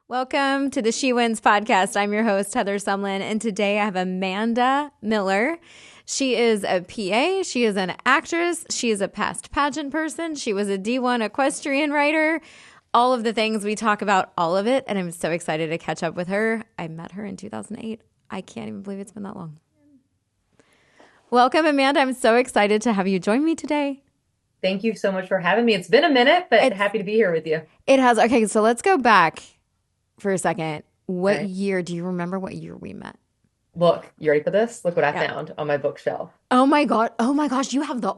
Welcome to the She Wins podcast. I'm your host, Heather Sumlin, and today I have Amanda Miller. She is a PA. She is an actress. She is a past pageant person. She was a D1 equestrian writer. All of the things we talk about, all of it, and I'm so excited to catch up with her. I met her in 2008. I can't even believe it's been that long. Welcome, Amanda. I'm so excited to have you join me today. Thank you so much for having me. It's been a minute, but happy to be here with you. It has. Okay, so let's go back for a second. What Right. year, do you remember what year we met? Look, you ready for this? Look what I Yeah. found on my bookshelf. Oh my God. Oh my gosh. You have the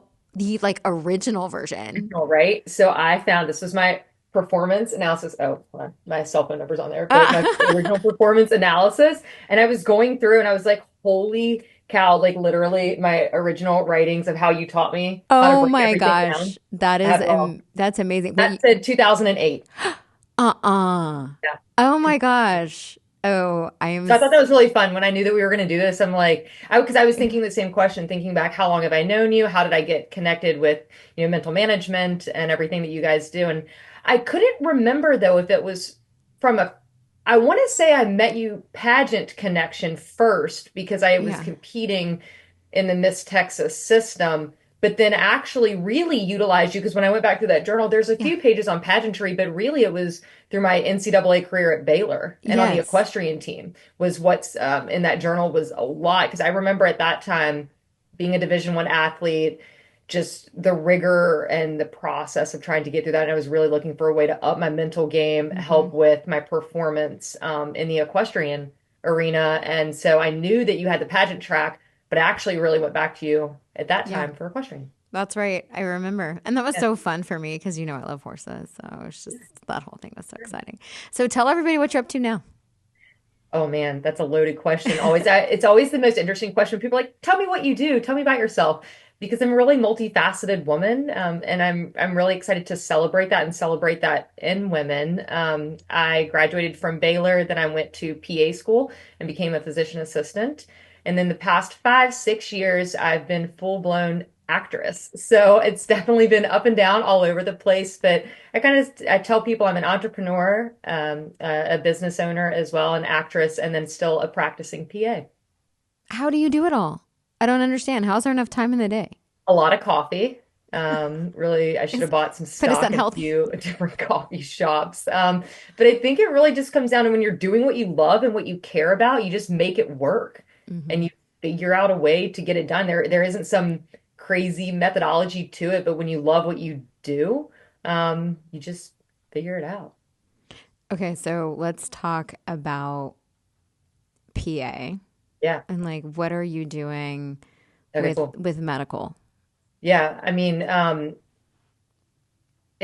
like original version. All right. So I found this was my performance analysis. Oh, hold on. My cell phone number's on there, but my original Ah. performance analysis. And I was going through and I was like, holy cow, like literally my original writings of how you taught me how to Oh break my everything down. gosh. I have it all. That's amazing. That said 2008. Yeah. Oh my gosh. Oh, I am So I thought that was really fun when I knew that we were going to do this. I'm like, because I was thinking the same question, thinking back, how long have I known you? How did I get connected with, mental management and everything that you guys do? And I couldn't remember though if it was from I want to say I met you pageant connection first because I was yeah. competing in the Miss Texas system, but then actually really utilized you because when I went back through that journal, there's a Yeah. few pages on pageantry, but really it was through my NCAA career at Baylor and on the Yes. equestrian team was what's in that journal was a lot because I remember at that time being a Division I athlete, just the rigor and the process of trying to get through that. And I was really looking for a way to up my mental game, hmm help with my performance in the equestrian arena. And so I knew that you had the pageant track, but I actually really went back to you at that Yeah. time for equestrian. That's right. I remember. And that was Yeah. so fun for me because I love horses. So it's just that whole thing was so exciting. So tell everybody what you're up to now. Oh man, that's a loaded question. It's always the most interesting question. People are like, tell me what you do, tell me about yourself, because I'm a really multifaceted woman, and I'm really excited to celebrate that and celebrate that in women. I graduated from Baylor, then I went to PA school and became a physician assistant, and then the past 5, 6 years, I've been full blown actress. So it's definitely been up and down all over the place, but I tell people I'm an entrepreneur, a business owner as well, an actress, and then still a practicing PA. How do you do it all? I don't understand. How's there enough time in the day? A lot of coffee. Really, I should Is, have bought some but is stock that in a healthy? few different coffee shops. But I think it really just comes down to when you're doing what you love and what you care about, you just make it work and hmm you figure out a way to get it done. There isn't some crazy methodology to it, but when you love what you do, you just figure it out. Okay, so let's talk about PA Yeah. and like what are you doing Okay, cool. with medical? Yeah, I mean, I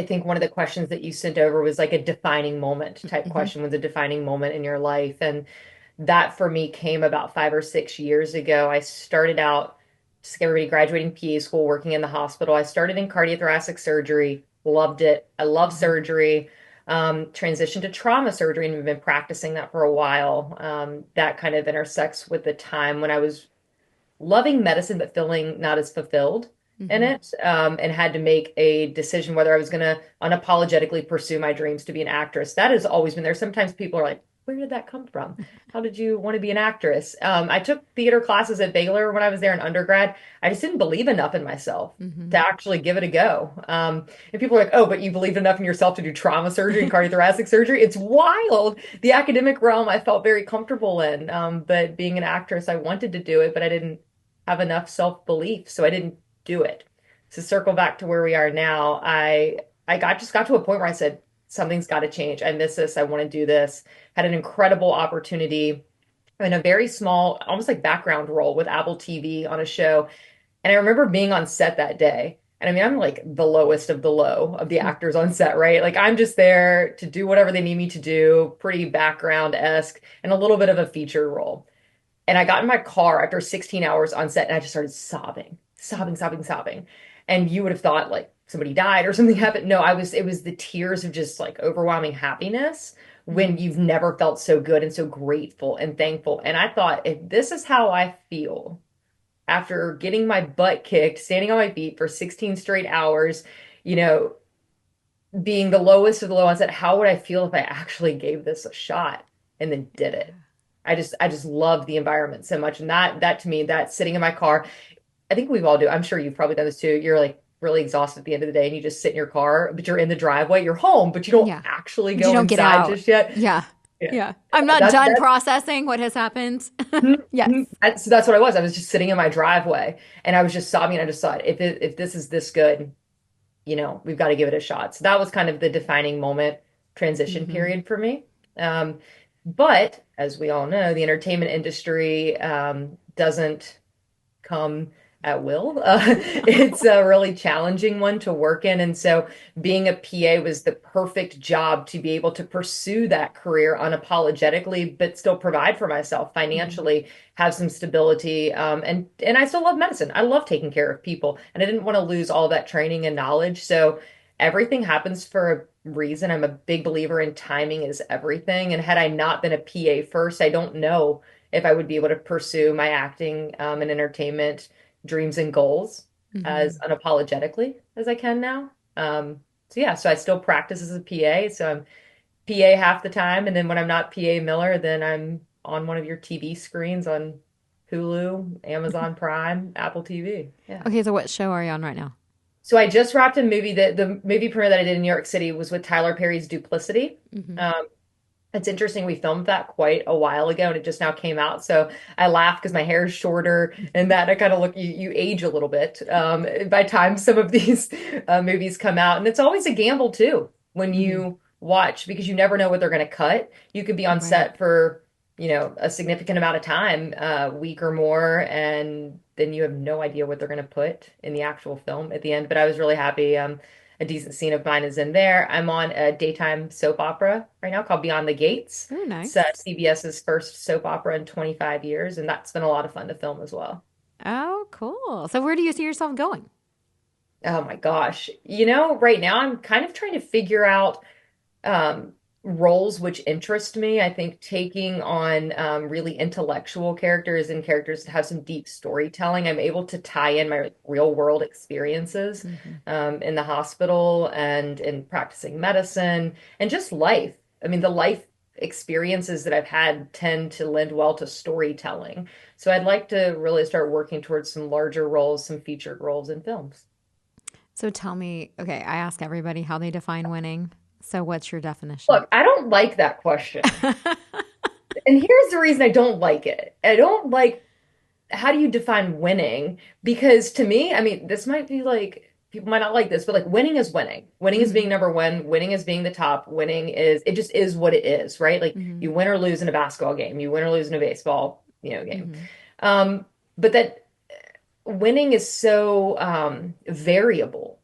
think one of the questions that you sent over was like a defining moment type hmm question, was a defining moment in your life. And that for me came about 5 or 6 years ago. I started out, just everybody graduating PA school, working in the hospital. I started in cardiothoracic surgery, loved it. I love hmm surgery. Transitioned to trauma surgery and have been practicing that for a while. That kind of intersects with the time when I was loving medicine but feeling not as fulfilled in hmm it, and had to make a decision whether I was going to unapologetically pursue my dreams to be an actress. That has always been there. Sometimes people are like, where did that come from? How did you want to be an actress? I took theater classes at Baylor when I was there in undergrad. I just didn't believe enough in myself to hmm actually give it a go. And people are like, oh, but you believed enough in yourself to do trauma surgery and cardiothoracic surgery. It's wild. The academic realm I felt very comfortable in. But being an actress, I wanted to do it, but I didn't have enough self-belief, so I didn't do it. To circle back to where we are now, I got to a point where I said, something's got to change. I miss this. I want to do this. Had an incredible opportunity in a very small, almost like background role with Apple TV on a show. And I remember being on set that day. And I mean, I'm like the lowest of the low of the actors on set, right? Like I'm just there to do whatever they need me to do, pretty background-esque, and a little bit of a feature role. And I got in my car after 16 hours on set and I just started sobbing, sobbing, sobbing, sobbing. And you would have thought like somebody died or something happened. No, it was the tears of just like overwhelming happiness when you've never felt so good and so grateful and thankful. And I thought, if this is how I feel after getting my butt kicked, standing on my feet for 16 straight hours, you know, being the lowest of the low, I said, how would I feel if I actually gave this a shot and then did it? I just love the environment so much. And that to me, that sitting in my car, I think we've all do. I'm sure you've probably done this too. You're like really exhausted at the end of the day and you just sit in your car, but you're in the driveway, you're home, but you don't Yeah. actually But you go don't get inside out. just yet. Yeah. Yeah. Yeah. I'm not That done that processing what has happened. Yes. so that's what I was. I was just sitting in my driveway and I was just sobbing. I just thought, if this is this good, we've got to give it a shot. So that was kind of the defining moment transition Hmm. period for me. Um, but as we all know, the entertainment industry doesn't come at will. It's a really challenging one to work in. And so being a PA was the perfect job to be able to pursue that career unapologetically, but still provide for myself Hmm. financially, have some stability. And I still love medicine. I love taking care of people. And I didn't want to lose all that training and knowledge. So everything happens for a reason. I'm a big believer in timing is everything. And had I not been a PA first, I don't know if I would be able to pursue my acting and entertainment dreams and goals as Hmm. unapologetically as I can now. So yeah, so I still practice as a PA. So I'm PA half the time, and then when I'm not PA Miller, then I'm on one of your TV screens on Hulu, Amazon Prime, Apple TV. Yeah. Okay, so what show are you on right now? So I just wrapped a movie that the movie premiere that I did in New York City was with Tyler Perry's Duplicity. Hmm. Um, It's interesting. We filmed that quite a while ago and it just now came out. So I laugh because my hair is shorter and that I kind of look, you age a little bit by time some of these movies come out. And it's always a gamble too when Hmm. you watch because you never know what they're going to cut. You could be on Right. set for, a significant amount of time, a week or more, and then you have no idea what they're going to put in the actual film at the end. But I was really happy. A decent scene of mine is in there. I'm on a daytime soap opera right now called Beyond the Gates. Very It's nice. CBS's first soap opera in 25 years, and that's been a lot of fun to film as well. Oh, cool. So where do you see yourself going? Oh my gosh. Right now I'm kind of trying to figure out um, roles which interest me. I think taking on really intellectual characters and characters that have some deep storytelling, I'm able to tie in my real world experiences Hmm. in the hospital and in practicing medicine and just life. I mean, the life experiences that I've had tend to lend well to storytelling. So I'd like to really start working towards some larger roles, some featured roles in films. So tell me, okay, I ask everybody how they define winning. So what's your definition? Look, I don't like that question. And here's the reason I don't like it. I don't like how do you define winning? Because to me, I mean, this might be like people might not like this, but like winning is winning. Winning is Hmm. being number one. Winning is being the top. Winning is it just is what it is, right? Like Hmm. you win or lose in a basketball game, you win or lose in a baseball, game. Hmm. But that winning is so variable.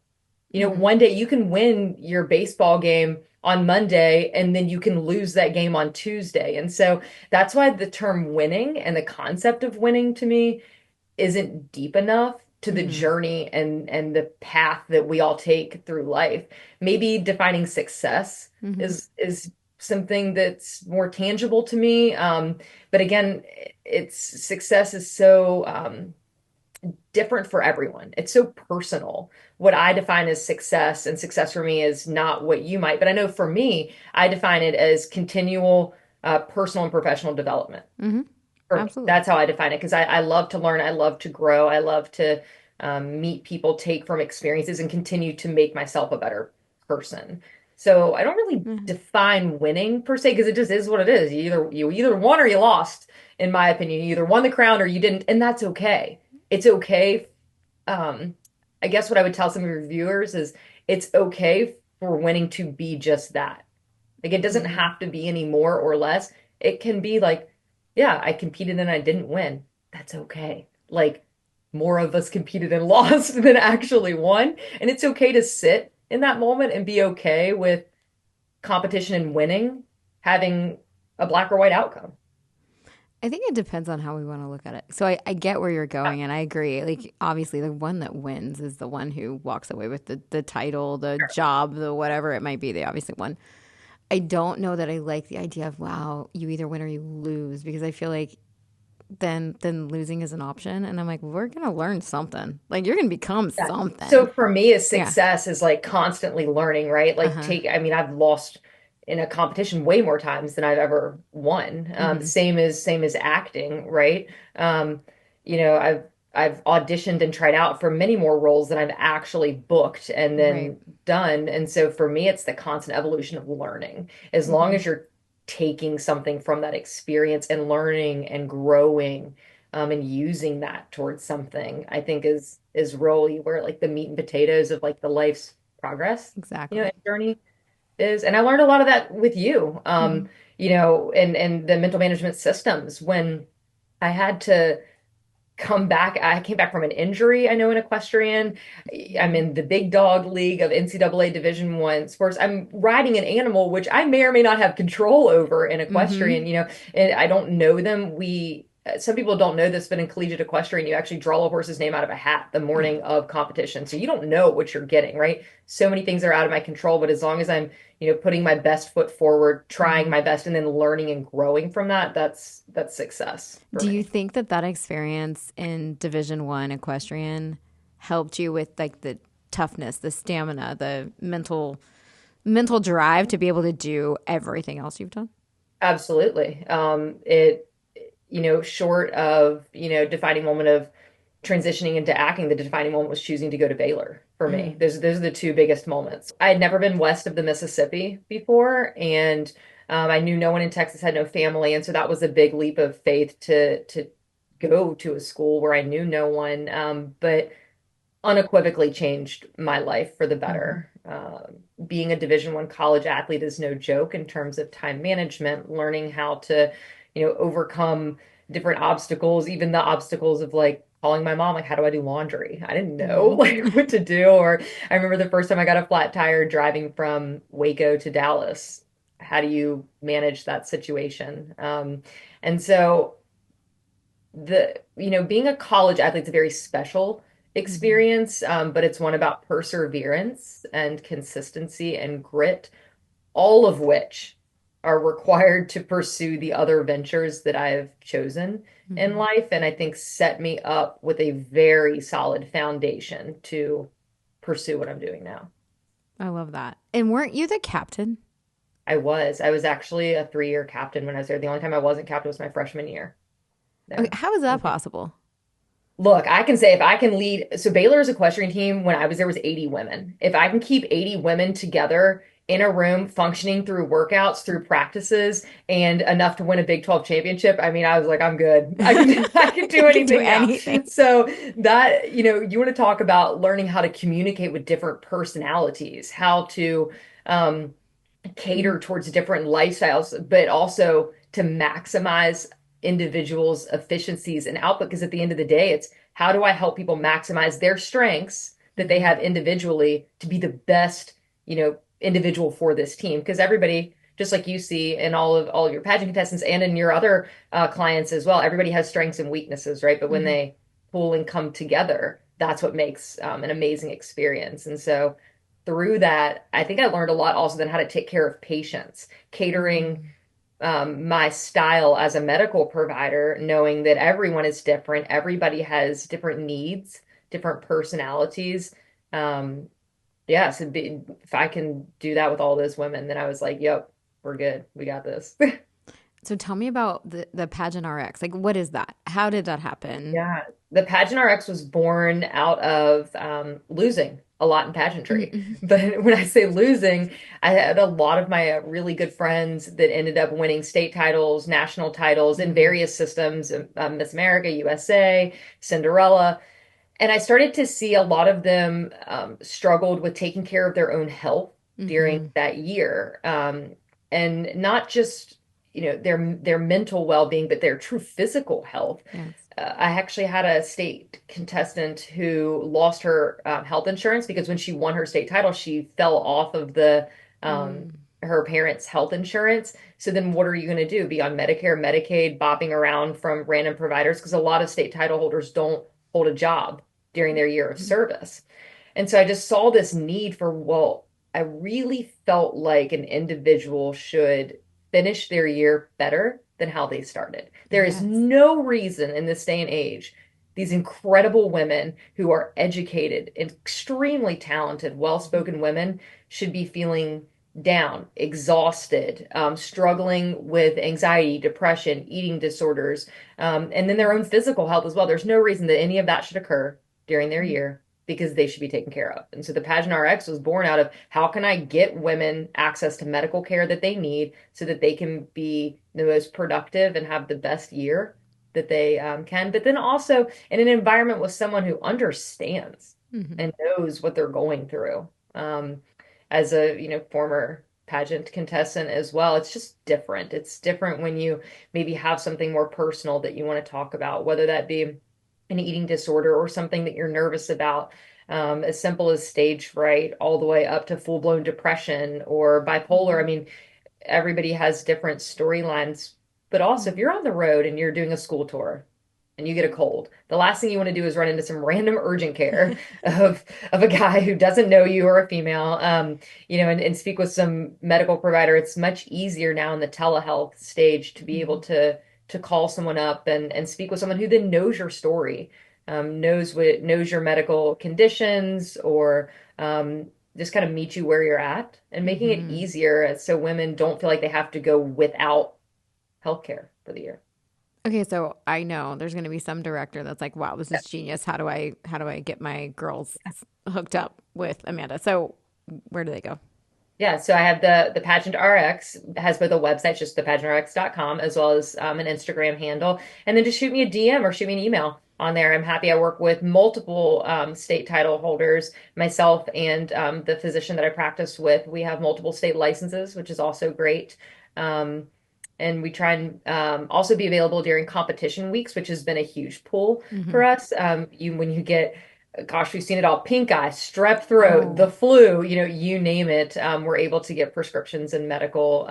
Hmm. One day you can win your baseball game on Monday and then you can lose that game on Tuesday. And so that's why the term winning and the concept of winning to me isn't deep enough to the Hmm. journey and the path that we all take through life. Maybe defining success Hmm. is something that's more tangible to me. But again, it's success is so different for everyone. It's so personal. What I define as success, and success for me is not what you might, but I know for me, I define it as continual personal and professional development. Hmm. For me, Absolutely. that's how I define it because I love to learn, I love to grow, I love to meet people, take from experiences, and continue to make myself a better person. So I don't really Mhm. define winning per se because it just is what it is. You either won or you lost, in my opinion. You either won the crown or you didn't, and that's okay. It's okay. Um, I guess what I would tell some of your viewers is it's okay for winning to be just that. Like it doesn't Hmm. have to be any more or less. It can be like, yeah, I competed and I didn't win. That's okay. Like more of us competed and lost than actually won. And it's okay to sit in that moment and be okay with competition and winning, having a black or white outcome. I think it depends on how we want to look at it. So I get where you're going, and I agree. Like, obviously, the one that wins is the one who walks away with the title, the job, the whatever it might be. They obviously won. I don't know that I like the idea of, wow, you either win or you lose, because I feel like then losing is an option. And I'm like, we're gonna learn something. Like you're gonna become Yeah. So something. for me, a Yeah. success is like constantly learning, right? Like Uh-huh. take, I mean, I've lost in a competition way more times than I've ever won. Hmm. Same as acting, right? Um, I've auditioned and tried out for many more roles than I've actually booked and Right. then done. And so for me, it's the constant evolution of learning. As long Hmm. as you're taking something from that experience and learning and growing and using that towards something, I think is really where like the meat and potatoes of like the life's progress, and Exactly. journey is. And I learned a lot of that with you, Hmm. and the mental management systems when I had to come back. I came back from an injury, I know, in equestrian. I'm in the big dog league of NCAA Division One sports. I'm riding an animal which I may or may not have control over in Hmm. equestrian, and I don't know them. Some people don't know this, but in collegiate equestrian, you actually draw a horse's name out of a hat the Yeah. morning of competition. So you don't know what you're getting, right? So many things are out of my control, but as long as I'm, putting my best foot forward, trying Hmm. my best, and then learning and growing from that, that's success for Do you me. think that experience in Division 1 equestrian helped you with like the toughness, the stamina, the mental drive to be able to do everything else you've done? Absolutely. Short of, defining moment of transitioning into acting, the defining moment was choosing to go to Baylor for me. Mm. Those are the two biggest moments. I had never been west of the Mississippi before, and I knew no one in Texas, had no family, and so that was a big leap of faith to go to a school where I knew no one, but unequivocally changed my life for the Hmm. better. Being a Division 1 college athlete is no joke in terms of time management, learning how to, overcome different obstacles, even the obstacles of like calling my mom, like, how do I do laundry? I didn't know Hmm. like what to do. Or I remember the first time I got a flat tire driving from Waco to Dallas. How do you manage that situation? And so being a college athlete is a very special Hmm. experience, but it's one about perseverance and consistency and grit, all of which are required to pursue the other ventures that I've chosen in Hmm. life, and I think set me up with a very solid foundation to pursue what I'm doing now. I love that. And weren't you the captain? I was actually a 3-year captain when I was there. The only time I wasn't captain was my freshman year Okay, there. how is that possible? Look, I can say if I can lead, so Baylor's equestrian team when I was there was 80 women. If I can keep 80 women together in a room, functioning through workouts, through practices, and enough to win a Big 12 championship, I mean, I was like, I'm good. I can I can do You can do anything now. anything. So that, you want to talk about learning how to communicate with different personalities, how to um cater towards different lifestyles, but also to maximize individuals' efficiencies and output. Because at the end of the day, it's how do I help people maximize their strengths that they Hmm. have individually to be the best, individual for this team? Because everybody, just like you see in all of your pageant contestants and in your other clients as well, everybody has strengths and weaknesses, right? But when Hmm. they pool and come together, that's what makes an amazing experience. And so through that, I think I learned a lot also then how to take care of patients, catering Hmm. my style as a medical provider, knowing that everyone is different, everybody has different needs, different personalities. Um, yeah, so if I can do that with all those women, then I was like, yep, we're good. We got this. So tell me about the Pageant RX. Like, what is that? How did that happen? Yeah, the Pageant RX was born out of losing a lot in pageantry. Mm-hmm. But when I say losing, I had a lot of my really good friends that ended up winning state titles, national titles in Hmm. various systems, Miss America, USA, Cinderella. And I started to see a lot of them struggled with taking care of their own health during Hmm. that year. And not just, their mental well-being, but their true physical health. Yes. I actually had a state contestant who lost her health insurance because when she won her state title, she fell off of the um, Mm. her parents' health insurance. So then, what are you going to do? Be on Medicare, Medicaid, bopping around from random providers? Because a lot of state title holders don't hold a job during their year of service. And so I just saw this need for, well, I really felt like an individual should finish their year better than how they started. There is Yes. no reason in this day and age these incredible women who are educated, extremely talented, well-spoken women should be feeling down, exhausted, struggling with anxiety, depression, eating disorders, and then their own physical health as well. There's no reason that any of that should occur during their year because they should be taken care of. And so the Pageant RX was born out of how can I get women access to medical care that they need so that they can be the most productive and have the best year that they can. But then also in an environment with someone who understands Hmm. and knows what they're going through. As a, former pageant contestant as well, it's just different. It's different when you maybe have something more personal that you want to talk about, whether that be an eating disorder or something that you're nervous about, as simple as stage fright, all the way up to full-blown depression or bipolar. I Hmm. mean, everybody has different storylines, but also if Hmm. you're on the road and you're doing a school tour and you get a cold, the last thing you want to do is run into some random urgent care of a guy who doesn't know you or a female, and speak with some medical provider. It's much easier now in the telehealth stage to be able Hmm. to call someone up and speak with someone who then knows your story, knows your medical conditions, or just kind of meet you where you're at and making it Hmm. easier so women don't feel like they have to go without healthcare for the year. Okay, so I know there's going to be some director that's like, "Wow, this is genius. How do I get my girls hooked up with Amanda?" So, where do they go? Yeah, so I have the Pageant RX has both a website, just thepageantrx.com, as well as an Instagram handle. And then just shoot me a DM or shoot me an email on there. I'm happy. I work with multiple state title holders, myself and the physician that I practice with. We have multiple state licenses, which is also great. Um, and we try and also be available during competition weeks, which has been a huge pull for Hmm. us. When you get gosh, we've seen it all. Pink eye, strep throat, the Oh. flu, you name it. We're able to get prescriptions and medical,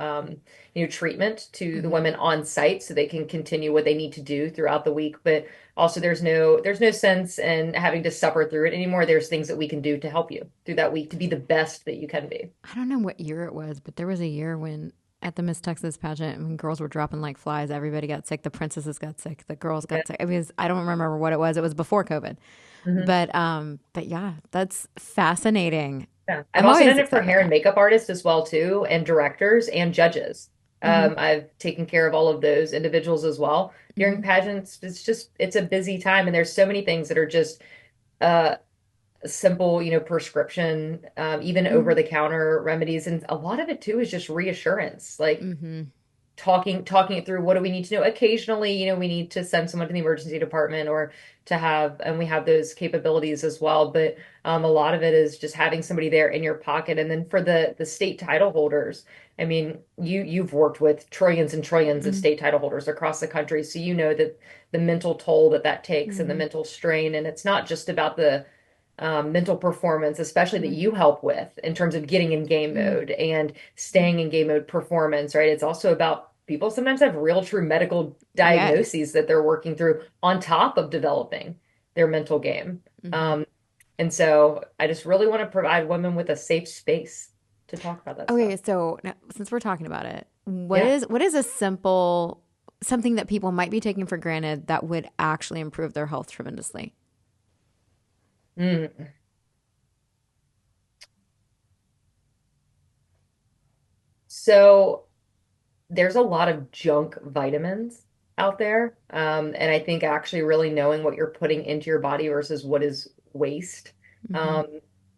treatment to the Hmm. women on site so they can continue what they need to do throughout the week. But also there's no sense in having to suffer through it anymore. There's things that we can do to help you through that week to be the best that you can be. I don't know what year it was, but there was a year when at the Miss Texas pageant, when girls were dropping like flies, everybody got sick. The princesses got sick. The girls Yeah. got sick. I don't remember what it was. It was before COVID. Mhm. But yeah, that's fascinating. Yeah. I've I'm also always done it for excited about hair and that. makeup artists as well too, and directors and judges. Hmm. I've taken care of all of those individuals as well during Hmm. pageants. It's a busy time, and there's so many things that are just uh, simple, prescription, even over Hmm. the counter remedies, and a lot of it too is just reassurance, like Hmm. talking it through. What do we need to know? Occasionally, we need to send someone to the emergency department or and we have those capabilities as well. But a lot of it is just having somebody there in your pocket. And then for the state title holders, I mean, you've worked with trillions and trillions of Hmm. state title holders across the country, so you know that the mental toll that takes and the Hmm. mental strain. And it's not just about the mental performance, especially that Hmm. you help with in terms of getting in game mode and staying in game mode performance, right? It's also about people sometimes have real, true medical Yes. diagnoses that they're working through on top of developing their mental game. Hmm. Um, and so I just really want to provide women with a safe space to talk about that stuff. Okay, so now, since we're talking about it, what Yeah. is what is a simple something that people might be taking for granted that would actually improve their health tremendously? Mm. So there's a lot of junk vitamins out there. And I think actually really knowing what you're putting into your body versus what is waste. Hmm. Um,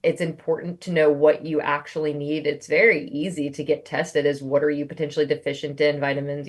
it's important to know what you actually need. It's very easy to get tested as what are you potentially deficient in, vitamins,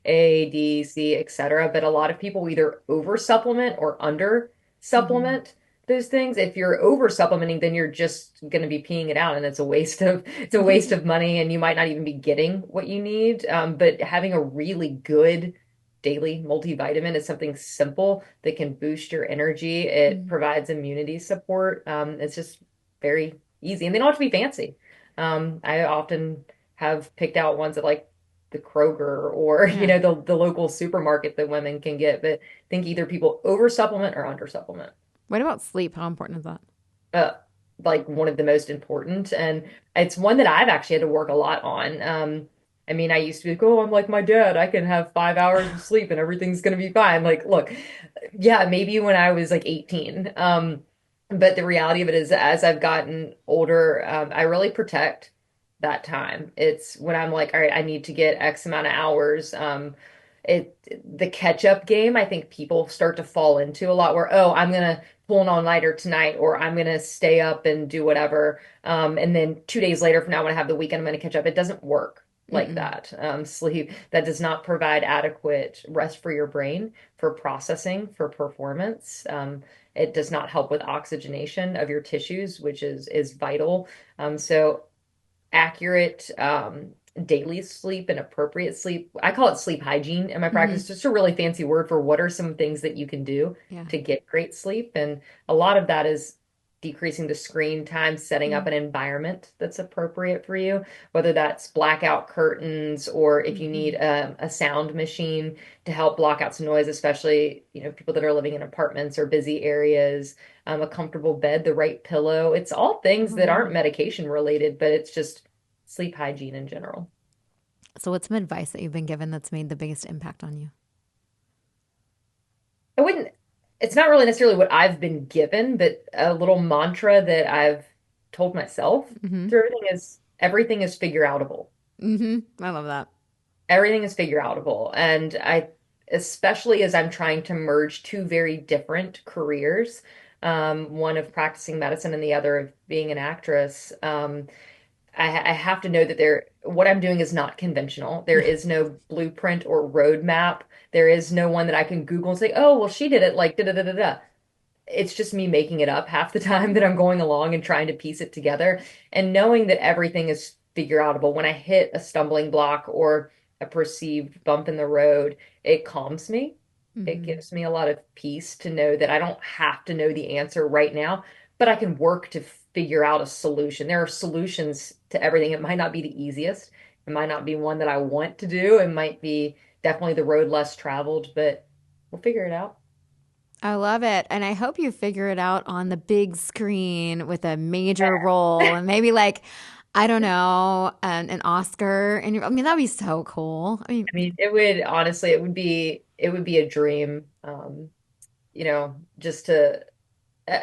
A, D, C, etc. But a lot of people either over supplement or under Hmm. supplement those things. If you're over supplementing, then you're just going to be peeing it out, and it's a waste of money, and you might not even be getting what you need. But having a really good daily multivitamin is something simple that can boost your energy. It provides immunity support. It's just very easy, and they don't have to be fancy. I often have picked out ones at like the Kroger or Yeah. the local supermarket that women can get. But I think either people over supplement or under supplement. What about sleep? How important is that? uh, like one of the most important. And it's one that I've actually had to work a lot on. I mean, I used to be like, oh, I'm like my dad. I can have 5 hours of sleep and everything's gonna be fine. Like, look, yeah, maybe when I was like 18. But the reality of it is, as I've gotten older, I really protect that time. It's when I'm like, all right, I need to get X amount of hours. The catch up game, I think people start to fall into a lot where, oh, I'm gonna pull an all-nighter tonight, or I'm gonna stay up and do whatever. And then 2 days later from now, when I have the weekend, I'm gonna catch up. It doesn't work like Mm-mm. that. Sleep that does not provide adequate rest for your brain, for processing, for performance. It does not help with oxygenation of your tissues, which is vital. So accurate daily sleep and appropriate sleep. I call it sleep hygiene in my Mm-hmm. practice, just a really fancy word for what are some things that you can do Yeah. to get great sleep. And a lot of that is decreasing the screen time, setting up Mm-hmm. an environment that's appropriate for you, whether that's blackout curtains or if you need Mm-hmm. a sound machine to help block out some noise, especially, people that are living in apartments or busy areas, a comfortable bed, the right pillow. It's all things Oh, that yeah. aren't medication related, but it's just sleep hygiene in general. So, what's some advice that you've been given that's made the biggest impact on you? I wouldn't, it's not really necessarily what I've been given, but a little mantra that I've told myself Mm-hmm. through everything is figure outable. Mm-hmm. I love that. Everything is figure outable. And especially as I'm trying to merge two very different careers, one of practicing medicine and the other of being an actress, I have to know that what I'm doing is not conventional. There Yeah. is no blueprint or roadmap. There is no one that I can Google and say, oh, well, she did it like da da da da da. It's just me making it up half the time that I'm going along and trying to piece it together and knowing that everything is figure outable. When I hit a stumbling block or a perceived bump in the road, it calms me. It Mm-hmm. gives me a lot of peace to know that I don't have to know the answer right now, but I can work to figure out a solution. There are solutions to everything. It might not be the easiest. It might not be one that I want to do. It might be definitely the road less traveled, but we'll figure it out. I love it. And I hope you figure it out on the big screen with a major role and maybe like, I don't know, an Oscar. And I mean, that'd be so cool. I mean, I mean, it would honestly, it would be a dream. Just to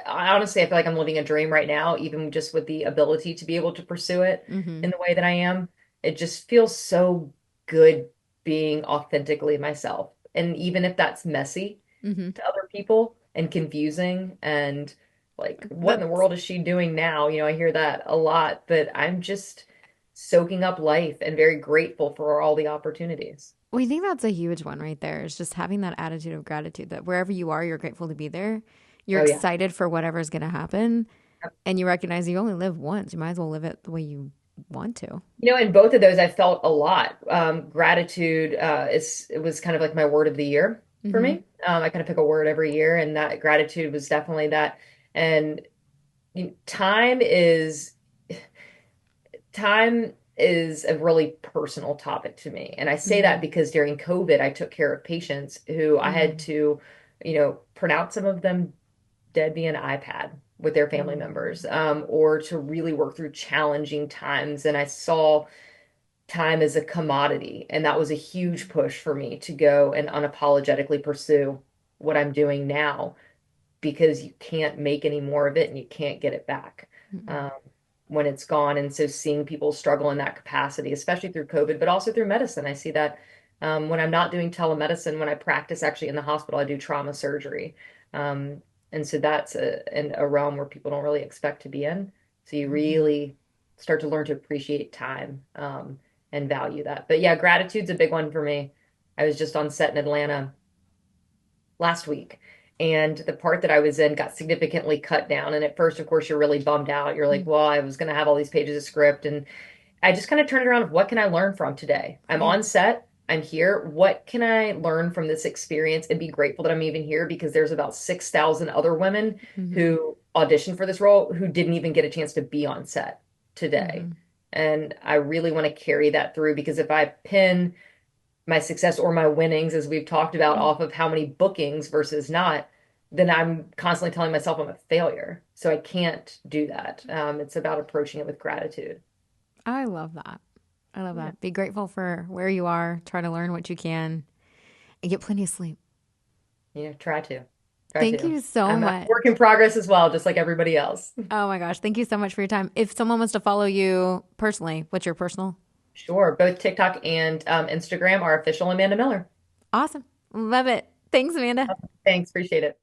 honestly, I feel like I'm living a dream right now, even just with the ability to be able to pursue it mm-hmm. in the way that I am. It just feels so good being authentically myself. And even if that's messy Mm-hmm. to other people and confusing and like, what in the That's, world is she doing now? I hear that a lot, but I'm just soaking up life and very grateful for all the opportunities. we think that's a huge one right there is just having that attitude of gratitude that wherever you are, you're grateful to be there. You're Oh yeah. excited for whatever's going to happen. And you recognize you only live once. You might as well live it the way you want to. In both of those, I felt a lot. Gratitude it was kind of like my word of the year for Mm-hmm. me. I kind of pick a word every year, and that gratitude was definitely that. And time is a really personal topic to me. And I say Mm-hmm. that because during COVID, I took care of patients who I had Mm-hmm. to, pronounce some of them dead via an iPad with their family members, or to really work through challenging times. And I saw time as a commodity. And that was a huge push for me to go and unapologetically pursue what I'm doing now because you can't make any more of it and you can't get it back Mm-hmm. um, when it's gone. And so seeing people struggle in that capacity, especially through COVID, but also through medicine, I see that when I'm not doing telemedicine, when I practice actually in the hospital, I do trauma surgery. Um, and so that's a realm where people don't really expect to be in. So you Mm-hmm. really start to learn to appreciate time and value that. But yeah, gratitude's a big one for me. I was just on set in Atlanta last week. And the part that I was in got significantly cut down. And at first, of course, you're really bummed out. You're like, well, I was going to have all these pages of script. And I just kind of turned it around. What can I learn from today? I'm Yeah. on set. I'm here. What can I learn from this experience and be grateful that I'm even here because there's about 6,000 other women Mm-hmm. who auditioned for this role who didn't even get a chance to be on set today. Mm-hmm. And I really want to carry that through because if I pin my success or my winnings, as we've talked about, off of how many bookings versus not, then I'm constantly telling myself I'm a failure. So I can't do that. It's about approaching it with gratitude. I love that. I love Yeah, that. Be grateful for where you are. Try to learn what you can and get plenty of sleep. yeah, try to. Try Thank to. you so I'm a much. work in progress as well, just like everybody else. Oh my gosh. Thank you so much for your time. If someone wants to follow you personally, what's your personal? Sure. Both TikTok and Instagram are official Amanda Miller. Awesome. Love it. Thanks, Amanda. Thanks. Appreciate it.